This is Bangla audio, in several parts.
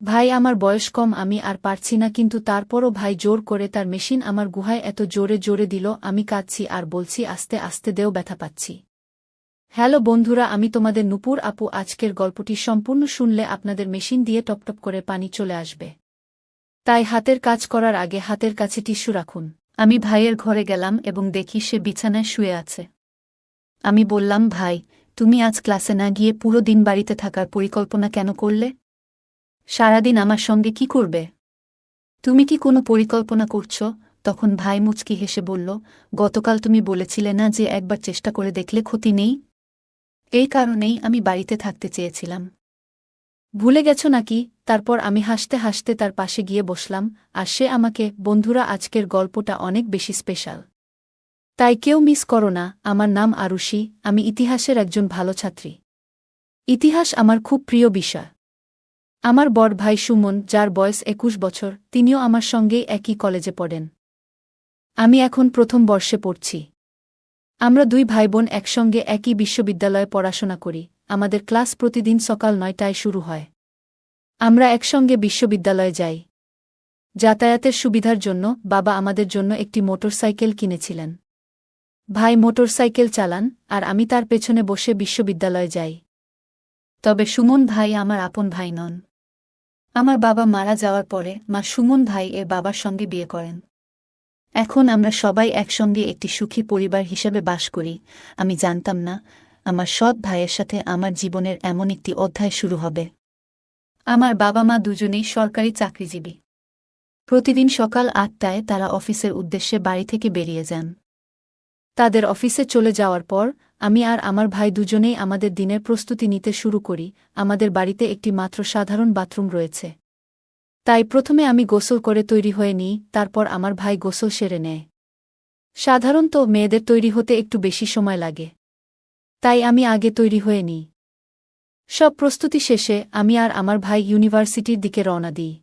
ভাই আমার বয়স কম, আমি আর পারছি না, কিন্তু তারপরও ভাই জোর করে তার মেশিন আমার গুহায় এত জোরে জোরে দিল, আমি কাঁদছি আর বলছি আস্তে আস্তে দেও, ব্যথা পাচ্ছি। হ্যালো বন্ধুরা, আমি তোমাদের নূপুর আপু। আজকের গল্পটি সম্পূর্ণ শুনলে আপনাদের মেশিন দিয়ে টপটপ করে পানি চলে আসবে। তাই হাতের কাজ করার আগে হাতের কাছে টিস্যু রাখুন। আমি ভাইয়ের ঘরে গেলাম এবং দেখি সে বিছানায় শুয়ে আছে। আমি বললাম, ভাই, তুমি আজ ক্লাসে না গিয়ে পুরো দিন বাড়িতে থাকার পরিকল্পনা কেন করলে? সারাদিন আমার সঙ্গে কি করবে? তুমি কি কোনো পরিকল্পনা করছ? তখন ভাই মুচকি হেসে বলল, গতকাল তুমি বলেছিলে না যে একবার চেষ্টা করে দেখলে ক্ষতি নেই? এই কারণেই আমি বাড়িতে থাকতে চেয়েছিলাম। ভুলে গেছো নাকি? তারপর আমি হাসতে হাসতে তার পাশে গিয়ে বসলাম, আর সে আমাকে, বন্ধুরা আজকের গল্পটা অনেক বেশি স্পেশাল, তাই কেউ মিস করো না। আমার নাম আরুষি, আমি ইতিহাসের একজন ভালো ছাত্রী। ইতিহাস আমার খুব প্রিয় বিষয়। আমার বড় ভাই সুমন, যার বয়স 21 বছর, তিনিও আমার সঙ্গেই একই কলেজে পড়েন। আমি এখন প্রথম বর্ষে পড়ছি। আমরা দুই ভাইবোন একসঙ্গে একই বিশ্ববিদ্যালয়ে পড়াশোনা করি। আমাদের ক্লাস প্রতিদিন সকাল 9টায় শুরু হয়। আমরা একসঙ্গে বিশ্ববিদ্যালয়ে যাই। যাতায়াতের সুবিধার জন্য বাবা আমাদের জন্য একটি মোটরসাইকেল কিনেছিলেন। ভাই মোটরসাইকেল চালান, আর আমি তার পেছনে বসে বিশ্ববিদ্যালয়ে যাই। তবে সুমন ভাই আমার আপন ভাই নন। আমার বাবা মারা যাওয়ার পরে মা সুমন ভাই এর বাবার সঙ্গে বিয়ে করেন। এখন আমরা সবাই একসঙ্গে একটি সুখী পরিবার হিসেবে বাস করি। আমি জানতাম না আমার সৎ ভাইয়ের সাথে আমার জীবনের এমন একটি অধ্যায় শুরু হবে। আমার বাবা মা দুজনেই সরকারি চাকরিজীবী। প্রতিদিন সকাল 8টায় তারা অফিসের উদ্দেশ্যে বাড়ি থেকে বেরিয়ে যান। তাদের অফিসে চলে যাওয়ার পর আমি আর আমার ভাই দুজনেই আমাদের দিনের প্রস্তুতি নিতে শুরু করি। আমাদের বাড়িতে একটি মাত্র সাধারণ বাথরুম রয়েছে। তাই প্রথমে আমি গোসল করে তৈরি হয়ে নিই, তারপর আমার ভাই গোসল সেরে নেয়। সাধারণত মেয়েদের তৈরি হতে একটু বেশি সময় লাগে, তাই আমি আগে তৈরি হয়ে নিই। সব প্রস্তুতি শেষে আমি আর আমার ভাই ইউনিভার্সিটির দিকে রওনা দিই।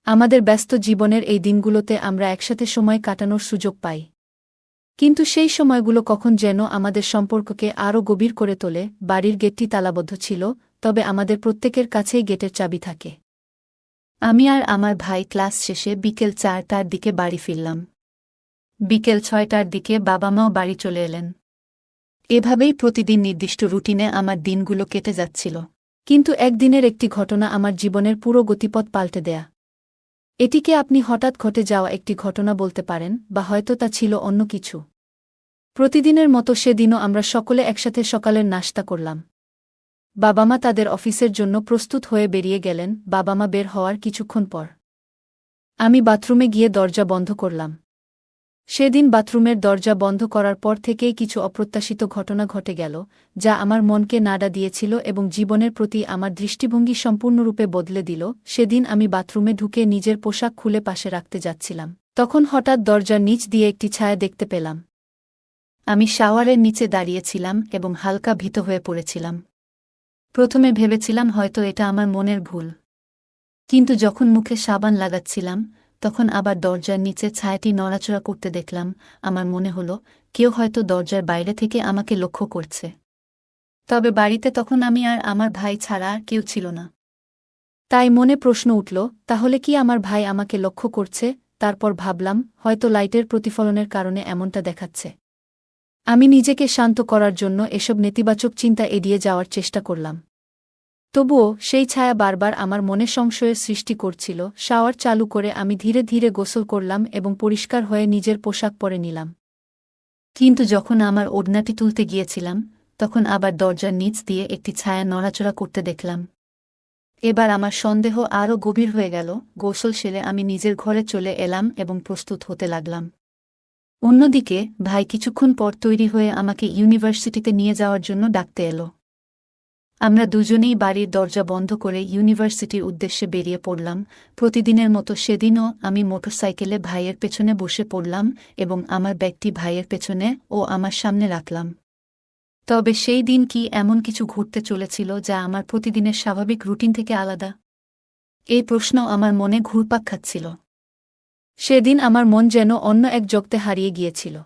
আমাদের ব্যস্ত জীবনের এই দিনগুলোতে আমরা একসাথে সময় কাটানোর সুযোগ পাই। কিন্তু সেই সময়গুলো কখন যেন আমাদের সম্পর্ককে আরও গভীর করে তোলে। বাড়ির গেটটি তালাবদ্ধ ছিল, তবে আমাদের প্রত্যেকের কাছেই গেটের চাবি থাকে। আমি আর আমার ভাই ক্লাস শেষে বিকেল 4টার দিকে বাড়ি ফিরলাম। বিকেল 6টার দিকে বাবা মাও বাড়ি চলে এলেন। এভাবেই প্রতিদিন নির্দিষ্ট রুটিনে আমার দিনগুলো কেটে যাচ্ছিল। কিন্তু একদিনের একটি ঘটনা আমার জীবনের পুরো গতিপথ পাল্টে দেয়া। এটিকে আপনি হঠাৎ ঘটে যাওয়া একটি ঘটনা বলতে পারেন, বা হয়তো তা ছিল অন্য কিছু। প্রতিদিনের মতো সেদিনও আমরা সকলে একসাথে সকালের নাশতা করলাম। বাবা মা তাদের অফিসের জন্য প্রস্তুত হয়ে বেরিয়ে গেলেন। বাবা মা বের হওয়ার কিছুক্ষণ পর আমি বাথরুমে গিয়ে দরজা বন্ধ করলাম। সেদিন বাথরুমের দরজা বন্ধ করার পর থেকেই কিছু অপ্রত্যাশিত ঘটনা ঘটে গেল, যা আমার মনকে নাড়া দিয়েছিল এবং জীবনের প্রতি আমার দৃষ্টিভঙ্গি সম্পূর্ণরূপে বদলে দিল। সেদিন আমি বাথরুমে ঢুকে নিজের পোশাক খুলে পাশে রাখতে যাচ্ছিলাম, তখন হঠাৎ দরজার নিচ দিয়ে একটি ছায়া দেখতে পেলাম। আমি শাওয়ারের নিচে দাঁড়িয়েছিলাম এবং হালকা ভীত হয়ে পড়েছিলাম। প্রথমে ভেবেছিলাম হয়তো এটা আমার মনের ভুল, কিন্তু যখন মুখে সাবান লাগাচ্ছিলাম তখন আবার দরজার নিচে ছায়াটি নড়াচড়া করতে দেখলাম। আমার মনে হলো কেউ হয়তো দরজার বাইরে থেকে আমাকে লক্ষ্য করছে। তবে বাড়িতে তখন আমি আর আমার ভাই ছাড়া আর কেউ ছিল না। তাই মনে প্রশ্ন উঠল, তাহলে কি আমার ভাই আমাকে লক্ষ্য করছে? তারপর ভাবলাম, হয়তো লাইটের প্রতিফলনের কারণে এমনটা দেখাচ্ছে। আমি নিজেকে শান্ত করার জন্য এসব নেতিবাচক চিন্তা এড়িয়ে যাওয়ার চেষ্টা করলাম। তবুও সেই ছায়া বারবার আমার মনে সংশয়ের সৃষ্টি করছিল। শাওয়ার চালু করে আমি ধীরে ধীরে গোসল করলাম এবং পরিষ্কার হয়ে নিজের পোশাক পরে নিলাম। কিন্তু যখন আমার ওড়নাটি তুলতে গিয়েছিলাম তখন আবার দরজার নিচ দিয়ে একটি ছায়া নড়াচড়া করতে দেখলাম। এবার আমার সন্দেহ আরও গভীর হয়ে গেল। গোসল সেরে আমি নিজের ঘরে চলে এলাম এবং প্রস্তুত হতে লাগলাম। অন্যদিকে ভাই কিছুক্ষণ পর তৈরি হয়ে আমাকে ইউনিভার্সিটিতে নিয়ে যাওয়ার জন্য ডাকতে এলো। আমরা দুজনেই বাড়ির দরজা বন্ধ করে ইউনিভার্সিটির উদ্দেশ্যে বেরিয়ে পড়লাম। প্রতিদিনের মতো সেদিনও আমি মোটরসাইকেলে ভাইয়ের পেছনে বসে পড়লাম এবং আমার ব্যাগটি ভাইয়ের পেছনে ও আমার সামনে রাখলাম। তবে সেই দিন কি এমন কিছু ঘটতে চলেছিল যা আমার প্রতিদিনের স্বাভাবিক রুটিন থেকে আলাদা? এই প্রশ্ন আমার মনে ঘুরপাক খাচ্ছিল। সেদিন আমার মন যেন অন্য এক জগতে হারিয়ে গিয়েছিল।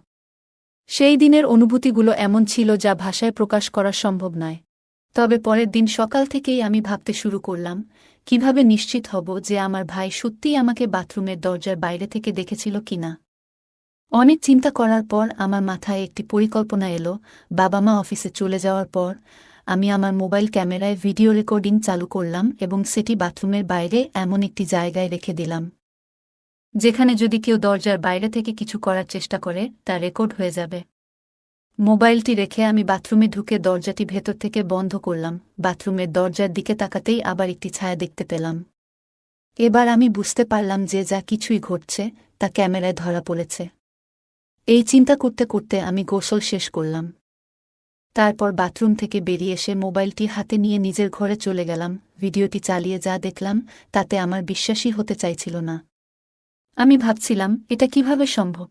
সেই দিনের অনুভূতিগুলো এমন ছিল যা ভাষায় প্রকাশ করা সম্ভব নয়। তবে পরের দিন সকাল থেকেই আমি ভাবতে শুরু করলাম, কিভাবে নিশ্চিত হব যে আমার ভাই সত্যিই আমাকে বাথরুমের দরজার বাইরে থেকে দেখেছিল কিনা? অনেক চিন্তা করার পর আমার মাথায় একটি পরিকল্পনা এলো। বাবা মা অফিসে চলে যাওয়ার পর আমি আমার মোবাইল ক্যামেরায় ভিডিও রেকর্ডিং চালু করলাম এবং সেটি বাথরুমের বাইরে এমন একটি জায়গায় রেখে দিলাম, যেখানে যদি কেউ দরজার বাইরে থেকে কিছু করার চেষ্টা করে তা রেকর্ড হয়ে যাবে। মোবাইলটি রেখে আমি বাথরুমে ঢুকে দরজাটি ভেতর থেকে বন্ধ করলাম। বাথরুমের দরজার দিকে তাকাতেই আবার একটি ছায়া দেখতে পেলাম। এবার আমি বুঝতে পারলাম যে যা কিছুই ঘটছে তা ক্যামেরায় ধরা পড়েছে। এই চিন্তা করতে করতে আমি গোসল শেষ করলাম। তারপর বাথরুম থেকে বেরিয়ে এসে মোবাইলটি হাতে নিয়ে নিজের ঘরে চলে গেলাম। ভিডিওটি চালিয়ে যা দেখলাম তাতে আমার বিশ্বাসই হতে চাইছিল না। আমি ভাবছিলাম, এটা কিভাবে সম্ভব?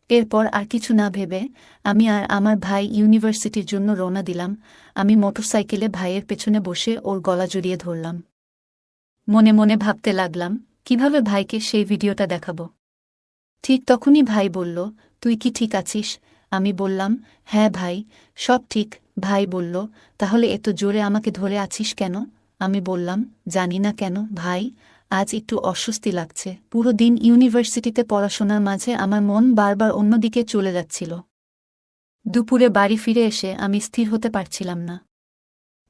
এরপর আর কিছু না ভেবে আমি আর আমার ভাই ইউনিভার্সিটির জন্য রওনা দিলাম। আমি মোটরসাইকেলে ভাইয়ের পেছনে বসে ওর গলা জড়িয়ে ধরলাম। মনে মনে ভাবতে লাগলাম, কিভাবে ভাইকে সেই ভিডিওটা দেখাব। ঠিক তখনই ভাই বলল, তুই কি ঠিক আছিস? আমি বললাম, হ্যাঁ ভাই, সব ঠিক। ভাই বলল, তাহলে এত জোরে আমাকে ধরে আছিস কেন? আমি বললাম, জানি না কেন ভাই, আজ একটু অস্বস্তি লাগছে। পুরো দিন ইউনিভার্সিটিতে পড়াশোনার মাঝে আমার মন বারবার অন্যদিকে চলে যাচ্ছিল। দুপুরে বাড়ি ফিরে এসে আমি স্থির হতে পারছিলাম না।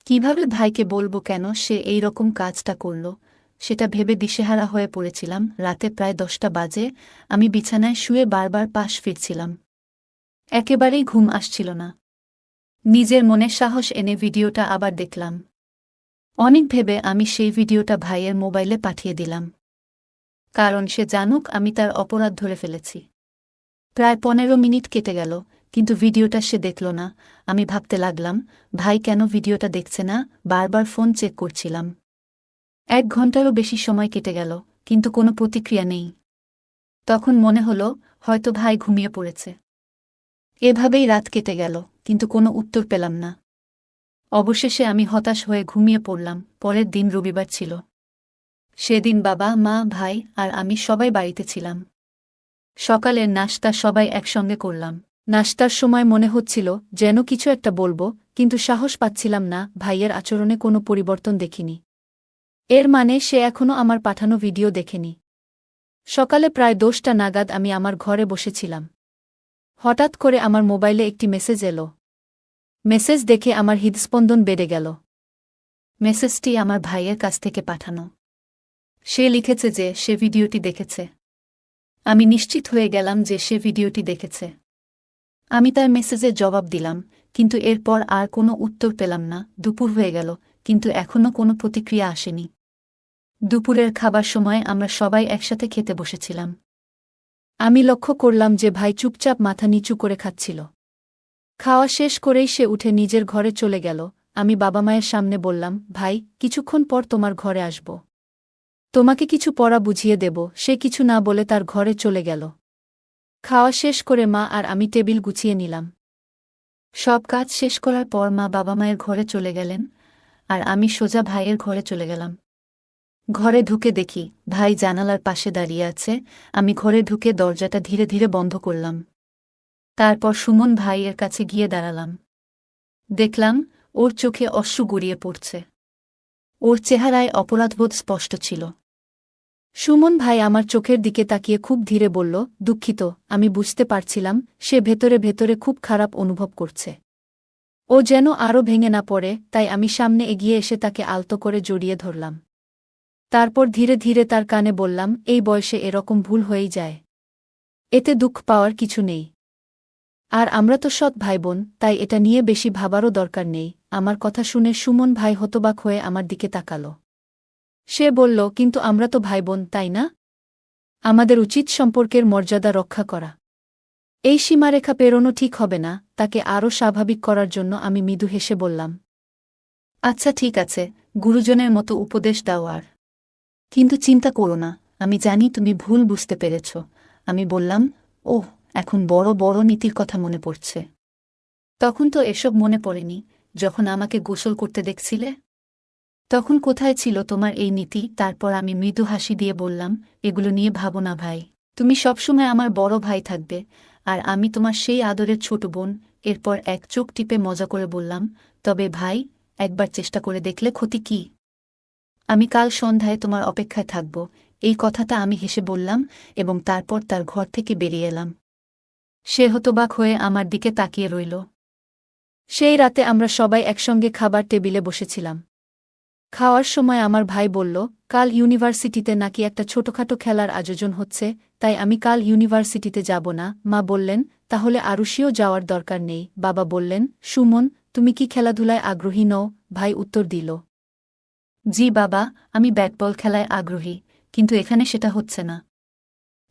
কিভাবে ভাইকে বলবো কেন সে এই রকম কাজটা করল, সেটা ভেবে দিশেহারা হয়ে পড়েছিলাম। রাতে প্রায় 10টা বাজে। আমি বিছানায় শুয়ে বারবার পাশ ফিরছিলাম। একেবারেই ঘুম আসছিল না। নিজের মনে সাহস এনে ভিডিওটা আবার দেখলাম। অনেক ভেবে আমি সেই ভিডিওটা ভাইয়ের মোবাইলে পাঠিয়ে দিলাম, কারণ সে জানুক আমি তার অপরাধ ধরে ফেলেছি। প্রায় 15 মিনিট কেটে গেল, কিন্তু ভিডিওটা সে দেখল না। আমি ভাবতে লাগলাম, ভাই কেন ভিডিওটা দেখছে না? বারবার ফোন চেক করছিলাম। 1 ঘন্টারও বেশি সময় কেটে গেল, কিন্তু কোনো প্রতিক্রিয়া নেই। তখন মনে হলো, হয়তো ভাই ঘুমিয়ে পড়েছে। এভাবেই রাত কেটে গেল, কিন্তু কোনো উত্তর পেলাম না। অবশেষে আমি হতাশ হয়ে ঘুমিয়ে পড়লাম। পরের দিন রবিবার ছিল। সেদিন বাবা মা ভাই আর আমি সবাই বাড়িতে ছিলাম। সকালের নাশতা সবাই একসঙ্গে করলাম। নাশতার সময় মনে হচ্ছিল যেন কিছু একটা বলবো, কিন্তু সাহস পাচ্ছিলাম না। ভাইয়ের আচরণে কোনো পরিবর্তন দেখিনি। এর মানে সে এখনও আমার পাঠানো ভিডিও দেখেনি। সকালে প্রায় 10টা নাগাদ আমি আমার ঘরে বসেছিলাম। হঠাৎ করে আমার মোবাইলে একটি মেসেজ এলো। মেসেজ দেখে আমার হৃদস্পন্দন বেড়ে গেল। মেসেজটি আমার ভাইয়ের কাছ থেকে পাঠানো। সে লিখেছে যে সে ভিডিওটি দেখেছে। আমি নিশ্চিত হয়ে গেলাম যে সে ভিডিওটি দেখেছে। আমি তার মেসেজের জবাব দিলাম, কিন্তু এরপর আর কোনো উত্তর পেলাম না। দুপুর হয়ে গেল, কিন্তু এখনও কোনো প্রতিক্রিয়া আসেনি। দুপুরের খাবার সময় আমরা সবাই একসাথে খেতে বসেছিলাম। আমি লক্ষ্য করলাম যে ভাই চুপচাপ মাথা নিচু করে খাচ্ছিল। খাওয়া শেষ করেই সে উঠে নিজের ঘরে চলে গেল। আমি বাবা মায়ের সামনে বললাম, ভাই, কিছুক্ষণ পর তোমার ঘরে আসব। তোমাকে কিছু পড়া বুঝিয়ে দেব। সে কিছু না বলে তার ঘরে চলে গেল। খাওয়া শেষ করে মা আর আমি টেবিল গুছিয়ে নিলাম। সব কাজ শেষ করার পর মা বাবা মায়ের ঘরে চলে গেলেন, আর আমি সোজা ভাইয়ের ঘরে চলে গেলাম। ঘরে ঢুকে দেখি ভাই জানালার পাশে দাঁড়িয়ে আছে। আমি ঘরে ঢুকে দরজাটা ধীরে ধীরে বন্ধ করলাম। তারপর সুমন ভাইয়ের কাছে গিয়ে দাঁড়ালাম। দেখলাম ওর চোখে অশ্রু গড়িয়ে পড়ছে। ওর চেহারায় অপরাধবোধ স্পষ্ট ছিল। সুমন ভাই আমার চোখের দিকে তাকিয়ে খুব ধীরে বলল, দুঃখিত। আমি বুঝতে পারছিলাম সে ভেতরে ভেতরে খুব খারাপ অনুভব করছে। ও যেন আরও ভেঙে না পড়ে, তাই আমি সামনে এগিয়ে এসে তাকে আলতো করে জড়িয়ে ধরলাম। তারপর ধীরে ধীরে তার কানে বললাম, এই বয়সে এরকম ভুল হয়েই যায়। এতে দুঃখ পাওয়ার কিছু নেই। আর আমরা তো সৎ ভাইবোন, তাই এটা নিয়ে বেশি ভাবারও দরকার নেই। আমার কথা শুনে সুমন ভাই হতবাক হয়ে আমার দিকে তাকাল। সে বলল, কিন্তু আমরা তো ভাইবোন, তাই না? আমাদের উচিত সম্পর্কের মর্যাদা রক্ষা করা। এই সীমারেখা পেরোনো ঠিক হবে না। তাকে আরও স্বাভাবিক করার জন্য আমি মৃদু হেসে বললাম, আচ্ছা ঠিক আছে, গুরুজনের মতো উপদেশ দাও আর। কিন্তু চিন্তা করো না, আমি জানি তুমি ভুল বুঝতে পেরেছ। আমি বললাম, ওহ, এখন বড় বড় নীতির কথা মনে পড়ছে। তখন তো এসব মনে পড়েনি, যখন আমাকে গোসল করতে দেখছিলে। তখন কোথায় ছিল তোমার এই নীতি? তারপর আমি মৃদু হাসি দিয়ে বললাম, এগুলো নিয়ে ভাবো না ভাই। তুমি সবসময় আমার বড় ভাই থাকবে, আর আমি তোমার সেই আদরের ছোট বোন। এরপর এক চোখ টিপে মজা করে বললাম, তবে ভাই, একবার চেষ্টা করে দেখলে ক্ষতি কি? আমি কাল সন্ধ্যায় তোমার অপেক্ষায় থাকব, এই কথাটা আমি হেসে বললাম এবং তারপর তার ঘর থেকে বেরিয়ে এলাম। সে হতবাক হয়ে আমার দিকে তাকিয়ে রইল। সেই রাতে আমরা সবাই একসঙ্গে খাবার টেবিলে বসেছিলাম। খাওয়ার সময় আমার ভাই বলল, কাল ইউনিভার্সিটিতে নাকি একটা ছোটখাটো খেলার আয়োজন হচ্ছে, তাই আমি কাল ইউনিভার্সিটিতে যাব না। মা বললেন, তাহলে আরুষিও যাওয়ার দরকার নেই। বাবা বললেন, সুমন, তুমি কি খেলাধুলায় আগ্রহী নও? ভাই উত্তর দিল, জি বাবা, আমি ব্যাটবল খেলায় আগ্রহী, কিন্তু এখানে সেটা হচ্ছে না।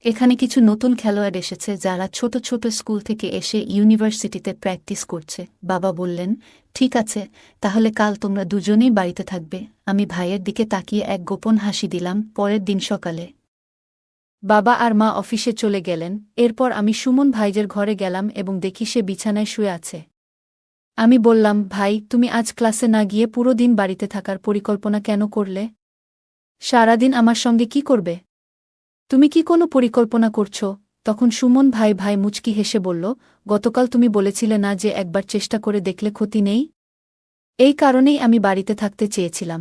এখানে কিছু নতুন খেলোয়াড় এসেছে যারা ছোট ছোট স্কুল থেকে এসে ইউনিভার্সিটিতে প্র্যাকটিস করছে। বাবা বললেন, ঠিক আছে, তাহলে কাল তোমরা দুজনেই বাড়িতে থাকবে। আমি ভাইয়ের দিকে তাকিয়ে এক গোপন হাসি দিলাম। পরের দিন সকালে বাবা আর মা অফিসে চলে গেলেন। এরপর আমি সুমন ভাইজের ঘরে গেলাম এবং দেখি সে বিছানায় শুয়ে আছে। আমি বললাম, ভাই, তুমি আজ ক্লাসে না গিয়ে পুরো দিন বাড়িতে থাকার পরিকল্পনা কেন করলে? সারাদিন আমার সঙ্গে কি করবে? তুমি কি কোনো পরিকল্পনা করছো? তখন সুমন ভাই মুচকি হেসে বলল, গতকাল তুমি বলেছিলে না যে একবার চেষ্টা করে দেখলে ক্ষতি নেই? এই কারণেই আমি বাড়িতে থাকতে চেয়েছিলাম।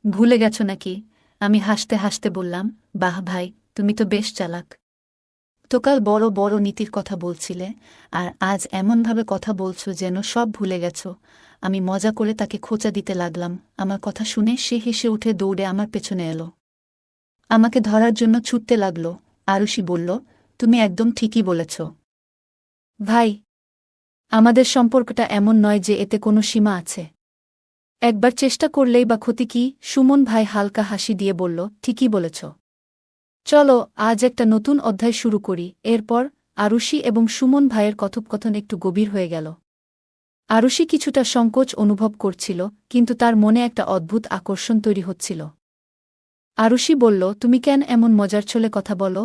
ভুলে গেছ নাকি? আমি হাসতে হাসতে বললাম, বাহ ভাই, তুমি তো বেশ চালাক। তোকাল বড় বড় নীতির কথা বলছিলে, আর আজ এমনভাবে কথা বলছো যেন সব ভুলে গেছ। আমি মজা করে তাকে খোঁচা দিতে লাগলাম। আমার কথা শুনে সে হেসে উঠে দৌড়ে আমার পেছনে এলো। আমাকে ধরার জন্য ছুটতে লাগল। আরুষি বলল, তুমি একদম ঠিকই বলেছ। ভাই, আমাদের সম্পর্কটা এমন নয় যে এতে কোনো সীমা আছে। একবার চেষ্টা করলেই বা ক্ষতি কি? সুমন ভাই হালকা হাসি দিয়ে বলল, ঠিকই বলেছ। চলো আজ একটা নতুন অধ্যায় শুরু করি। এরপর আরুষি এবং সুমন ভাইয়ের কথোপকথন একটু গভীর হয়ে গেল। আরুষি কিছুটা সংকোচ অনুভব করছিল, কিন্তু তার মনে একটা অদ্ভুত আকর্ষণ তৈরি হচ্ছিল। আরুষি বলল, তুমি কেন এমন মজার ছলে কথা বলো?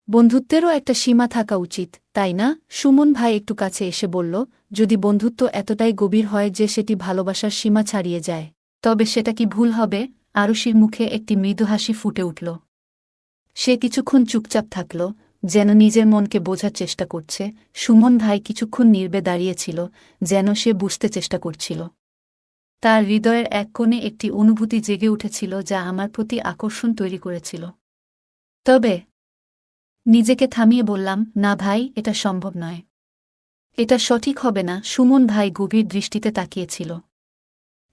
বন্ধুত্বেরও একটা সীমা থাকা উচিত, তাই না? সুমন ভাই একটু কাছে এসে বলল, যদি বন্ধুত্ব এতটাই গভীর হয় যে সেটি ভালোবাসার সীমা ছাড়িয়ে যায়, তবে সেটা কি ভুল হবে? আরুষির মুখে একটি মৃদু হাসি ফুটে উঠল। সে কিছুক্ষণ চুপচাপ থাকল, যেন নিজের মনকে বোঝার চেষ্টা করছে। সুমন ভাই কিছুক্ষণ নীরবে দাঁড়িয়েছিল, যেন সে বুঝতে চেষ্টা করছিল। তার হৃদয়ের এক কোণে একটি অনুভূতি জেগে উঠেছিল যা আমার প্রতি আকর্ষণ তৈরি করেছিল। তবে নিজেকে থামিয়ে বললাম, না ভাই, এটা সম্ভব নয়। এটা সঠিক হবে না। সুমন ভাই গভীর দৃষ্টিতে তাকিয়েছিল।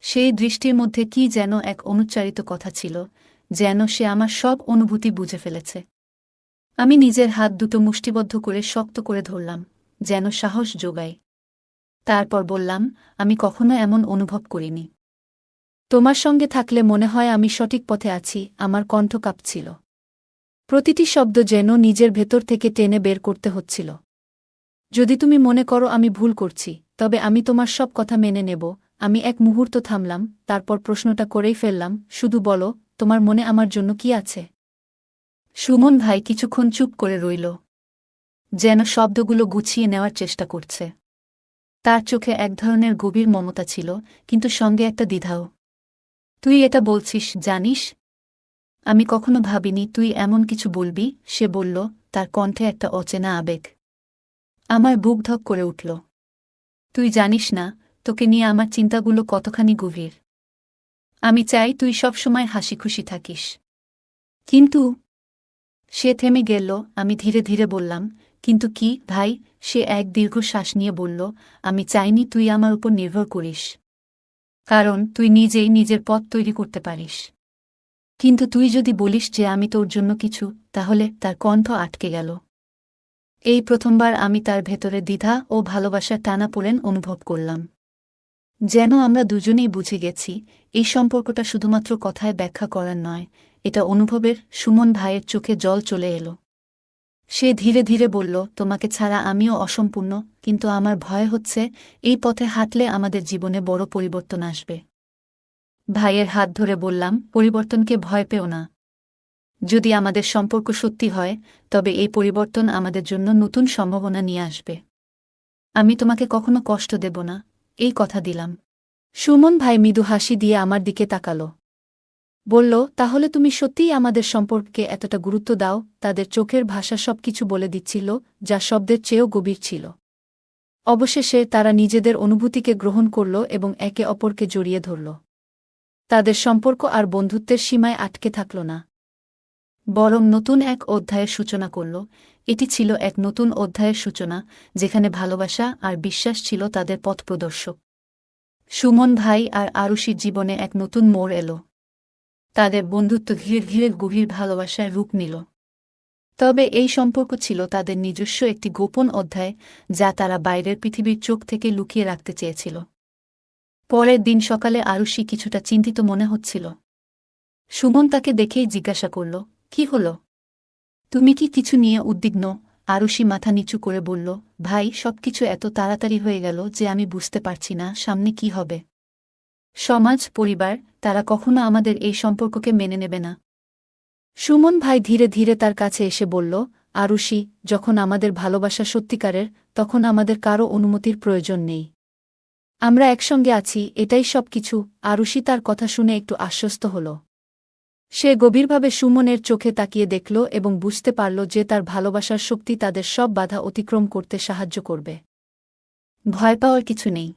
সেই দৃষ্টির মধ্যে কি যেন এক অনুচ্চারিত কথা ছিল, যেন সে আমার সব অনুভূতি বুঝে ফেলেছে। আমি নিজের হাত দুটো মুষ্টিবদ্ধ করে শক্ত করে ধরলাম, যেন সাহস যোগায়। তারপর বললাম, আমি কখনো এমন অনুভব করিনি। তোমার সঙ্গে থাকলে মনে হয় আমি সঠিক পথে আছি। আমার কণ্ঠ কাঁপছিল। প্রতিটি শব্দ যেন নিজের ভেতর থেকে টেনে বের করতে হচ্ছিল। যদি তুমি মনে করো আমি ভুল করছি, তবে আমি তোমার সব কথা মেনে নেব। আমি এক মুহূর্ত থামলাম, তারপর প্রশ্নটা করেই ফেললাম, শুধু বলো, তোমার মনে আমার জন্য কি আছে? সুমন ভাই কিছুক্ষণ চুপ করে রইল, যেন শব্দগুলো গুছিয়ে নেওয়ার চেষ্টা করছে। তার চোখে এক ধরনের গভীর মমতা ছিল, কিন্তু সঙ্গে একটা দ্বিধাও। তুই এটা বলছিস, জানিস? আমি কখনো ভাবিনি তুই এমন কিছু বলবি, সে বলল, তার কণ্ঠে একটা অচেনা আবেগ। আমার বুক ধক করে উঠল। তুই জানিস না, তোকে নিয়ে আমার চিন্তাগুলো কতখানি গভীর। আমি চাই তুই সবসময় হাসিখুশি থাকিস। কিন্তু সে থেমে গেল। আমি ধীরে ধীরে বললাম, কিন্তু কি ভাই? সে এক দীর্ঘ শ্বাস নিয়ে বলল, আমি চাইনি তুই আমার উপর নির্ভর করিস, কারণ তুই নিজেই নিজের পথ তৈরি করতে পারিস। কিন্তু তুই যদি বলিস যে আমি তোর জন্য কিছু, তাহলে। তার কণ্ঠ আটকে গেল। এই প্রথমবার আমি তার ভেতরে দ্বিধা ও ভালোবাসার টানাপোড়েন অনুভব করলাম। যেন আমরা দুজনেই বুঝে গেছি, এই সম্পর্কটা শুধুমাত্র কথায় ব্যাখ্যা করার নয়, এটা অনুভবের। সুমন ভাইয়ের চোখে জল চলে এলো। সে ধীরে ধীরে বলল, তোমাকে ছাড়া আমিও অসম্পূর্ণ, কিন্তু আমার ভয় হচ্ছে এই পথে হাঁটলে আমাদের জীবনে বড় পরিবর্তন আসবে। ভাইয়ের হাত ধরে বললাম, পরিবর্তনকে ভয় পেও না। যদি আমাদের সম্পর্ক সত্যি হয়, তবে এই পরিবর্তন আমাদের জন্য নতুন সম্ভাবনা নিয়ে আসবে। আমি তোমাকে কখনো কষ্ট দেব না, এই কথা দিলাম। সুমন ভাই মৃদু হাসি দিয়ে আমার দিকে তাকাল। বলল, তাহলে তুমি সত্যিই আমাদের সম্পর্ককে এতটা গুরুত্ব দাও? তাদের চোখের ভাষা সবকিছু বলে দিচ্ছিল, যা শব্দের চেয়েও গভীর ছিল। অবশেষে তারা নিজেদের অনুভূতিকে গ্রহণ করল এবং একে অপরকে জড়িয়ে ধরল। তাদের সম্পর্ক আর বন্ধুত্বের সীমায় আটকে থাকল না, বরং নতুন এক অধ্যায়ের সূচনা করল। এটি ছিল এক নতুন অধ্যায়ের সূচনা, যেখানে ভালোবাসা আর বিশ্বাস ছিল তাদের পথপ্রদর্শক। সুমন ভাই আর আরুষির জীবনে এক নতুন মোড় এল। তাদের বন্ধুত্ব ধীরে ধীরে গভীর ভালোবাসায় রূপ নিল। তবে এই সম্পর্ক ছিল তাদের নিজস্ব একটি গোপন অধ্যায়, যা তারা বাইরের পৃথিবীর চোখ থেকে লুকিয়ে রাখতে চেয়েছিল। পরের দিন সকালে আরুষি কিছুটা চিন্তিত মনে হচ্ছিল। সুমন তাকে দেখেই জিজ্ঞাসা করল, কি হল? তুমি কি কিছু নিয়ে উদ্বিগ্ন? আরুষি মাথা নিচু করে বলল, ভাই, সবকিছু এত তাড়াতাড়ি হয়ে গেল যে আমি বুঝতে পারছি না সামনে কি হবে। সমাজ, পরিবার, তারা কখনো আমাদের এই সম্পর্ককে মেনে নেবে না। সুমন ভাই ধীরে ধীরে তার কাছে এসে বলল, আরুষি, যখন আমাদের ভালোবাসা সত্যিকারের, তখন আমাদের কারও অনুমতির প্রয়োজন নেই। আমরা একসঙ্গে আছি, এটাই সব কিছু। আরুষি তার কথা শুনে একটু আশ্বস্ত হল। সে গভীরভাবে সুমনের চোখে তাকিয়ে দেখল এবং বুঝতে পারল যে তার ভালোবাসার শক্তি তাদের সব বাধা অতিক্রম করতে সাহায্য করবে। ভয় পাওয়ার কিছু নেই।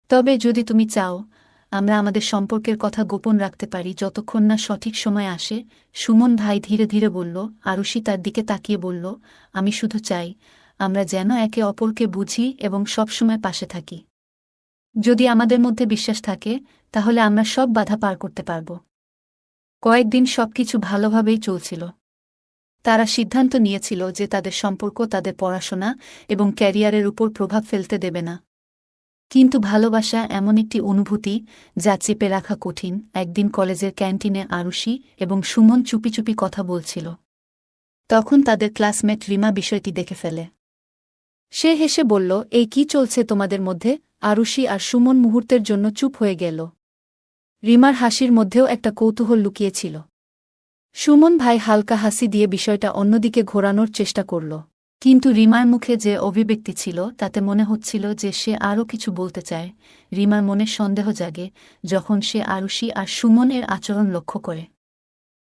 তবে যদি তুমি চাও, আমরা আমাদের সম্পর্কের কথা গোপন রাখতে পারি যতক্ষণ না সঠিক সময় আসে। সুমন ভাই ধীরে ধীরে বলল। আরুষি তার দিকে তাকিয়ে বলল, আমি শুধু চাই আমরা যেন একে অপরকে বুঝি এবং সবসময় পাশে থাকি। যদি আমাদের মধ্যে বিশ্বাস থাকে, তাহলে আমরা সব বাধা পার করতে পারব। কয়েকদিন সবকিছু ভালোভাবেই চলছিল। তারা সিদ্ধান্ত নিয়েছিল যে তাদের সম্পর্ক তাদের পড়াশোনা এবং ক্যারিয়ারের উপর প্রভাব ফেলতে দেবে না। কিন্তু ভালোবাসা এমন একটি অনুভূতি যা চেপে রাখা কঠিন। একদিন কলেজের ক্যান্টিনে আরুষি এবং সুমন চুপি চুপি কথা বলছিল। তখন তাদের ক্লাসমেট রিমা বিষয়টি দেখে ফেলে। সে হেসে বলল, এই কি চলছে তোমাদের মধ্যে? আরুষি আর সুমন মুহূর্তের জন্য চুপ হয়ে গেল। রিমার হাসির মধ্যেও একটা কৌতূহল লুকিয়েছিল। সুমন ভাই হালকা হাসি দিয়ে বিষয়টা অন্যদিকে ঘোরানোর চেষ্টা করল। কিন্তু রিমার মুখে যে অভিব্যক্তি ছিল, তাতে মনে হচ্ছিল যে সে আরও কিছু বলতে চায়। রিমার মনে সন্দেহ জাগে যখন সে আরুষি আর সুমনের আচরণ লক্ষ্য করে।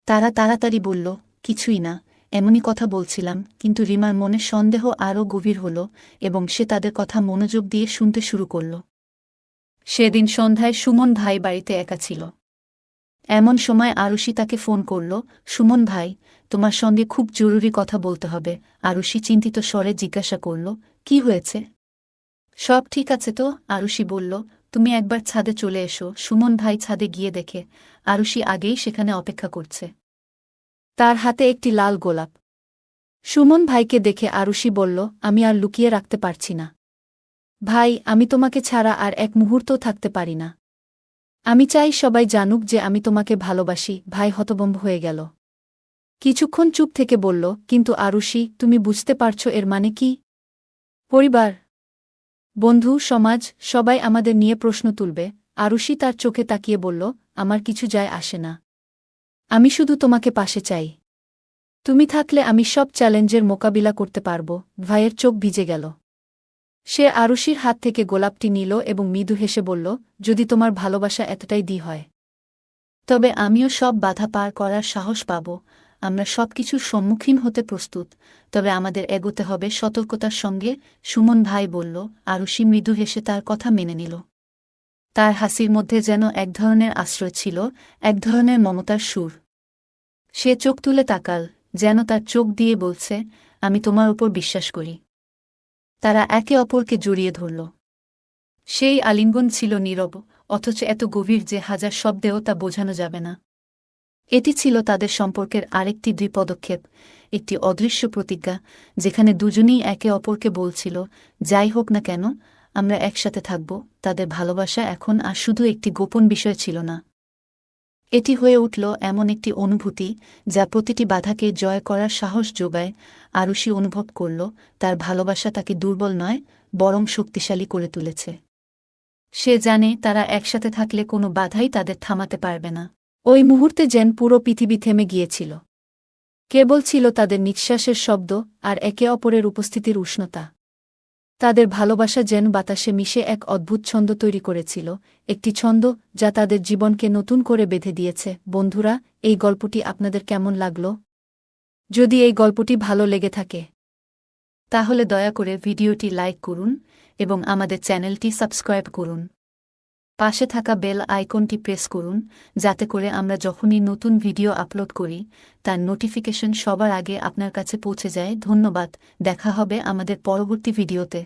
তারা তাড়াতাড়ি বলল, কিছুই না, এমনই কথা বলছিলাম। কিন্তু রিমার মনে সন্দেহ আরও গভীর হল এবং সে তাদের কথা মনোযোগ দিয়ে শুনতে শুরু করল। সেদিন সন্ধ্যায় সুমন ভাই বাড়িতে একা ছিল। এমন সময় আরুষি তাকে ফোন করল। সুমন ভাই, তোমার সঙ্গে খুব জরুরি কথা বলতে হবে। আরুষি চিন্তিত স্বরে জিজ্ঞাসা করল, কি হয়েছে? সব ঠিক আছে তো? আরুষি বলল, তুমি একবার ছাদে চলে এসো। সুমন ভাই ছাদে গিয়ে দেখে আরুষি আগেই সেখানে অপেক্ষা করছে। তার হাতে একটি লাল গোলাপ। সুমন ভাইকে দেখে আরুষি বলল, আমি আর লুকিয়ে রাখতে পারছি না। ভাই, আমি তোমাকে ছাড়া আর এক মুহূর্তও থাকতে পারি না। আমি চাই সবাই জানুক যে আমি তোমাকে ভালোবাসি। ভাই হতভম্ব হয়ে গেল। কিছুক্ষণ চুপ থেকে বলল, কিন্তু আরুষি, তুমি বুঝতে পারছো এর মানে কি? পরিবার, বন্ধু, সমাজ, সবাই আমাদের নিয়ে প্রশ্ন তুলবে। আরুষি তার চোখে তাকিয়ে বলল, আমার কিছু যায় আসে না। আমি শুধু তোমাকে পাশে চাই। তুমি থাকলে আমি সব চ্যালেঞ্জের মোকাবিলা করতে পারব। ভাইয়ের চোখ ভিজে গেল। সে আরুষির হাত থেকে গোলাপটি নিল এবং মৃদু হেসে বলল, যদি তোমার ভালোবাসা এতটাই হয়, তবে আমিও সব বাধা পার করার সাহস পাব। আমরা সবকিছুর সম্মুখীন হতে প্রস্তুত, তবে আমাদের এগোতে হবে সতর্কতার সঙ্গে। সুমন ভাই বলল। আরুষি মৃদু হেসে তার কথা মেনে নিল। তার হাসির মধ্যে যেন এক ধরনের আশ্রয় ছিল, এক ধরনের মমতার সুর। সে চোখ তুলে তাকাল, যেন তার চোখ দিয়ে বলছে, আমি তোমার উপর বিশ্বাস করি। তারা একে অপরকে জড়িয়ে ধরল। সেই আলিঙ্গন ছিল নীরব, অথচ এত গভীর যে হাজার শব্দেও তা বোঝানো যাবে না। এটি ছিল তাদের সম্পর্কের আরেকটি পদক্ষেপ, একটি অদৃশ্য প্রতিজ্ঞা, যেখানে দুজনেই একে অপরকে বলছিল, যাই হোক না কেন, আমরা একসাথে থাকব। তাদের ভালোবাসা এখন আর শুধু একটি গোপন বিষয় ছিল না। এটি হয়ে উঠল এমন একটি অনুভূতি যা প্রতিটি বাধাকে জয় করার সাহস যোগায়। আরুষি অনুভব করল, তার ভালোবাসা তাকে দুর্বল নয়, বরং শক্তিশালী করে তুলেছে। সে জানে তারা একসাথে থাকলে কোনো বাধাই তাদের থামাতে পারবে না। ওই মুহূর্তে যেন পুরো পৃথিবী থেমে গিয়েছিল। কেবল ছিল তাদের নিঃশ্বাসের শব্দ আর একে অপরের উপস্থিতির উষ্ণতা। তাদের ভালোবাসা যেন বাতাসে মিশে এক অদ্ভুত ছন্দ তৈরি করেছিল, একটি ছন্দ যা তাদের জীবনকে নতুন করে বেঁধে দিয়েছে। বন্ধুরা, এই গল্পটি আপনাদের কেমন লাগল? যদি এই গল্পটি ভালো লেগে থাকে, তাহলে দয়া করে ভিডিওটি লাইক করুন এবং আমাদের চ্যানেলটি সাবস্ক্রাইব করুন। পাশে থাকা বেল আইকনটি প্রেস করুন যাতে করে আমরা যখনই নতুন ভিডিও আপলোড করি তার নোটিফিকেশন সবার আগে আপনার কাছে পৌঁছে যায়। ধন্যবাদ, দেখা হবে আমাদের পরবর্তী ভিডিওতে।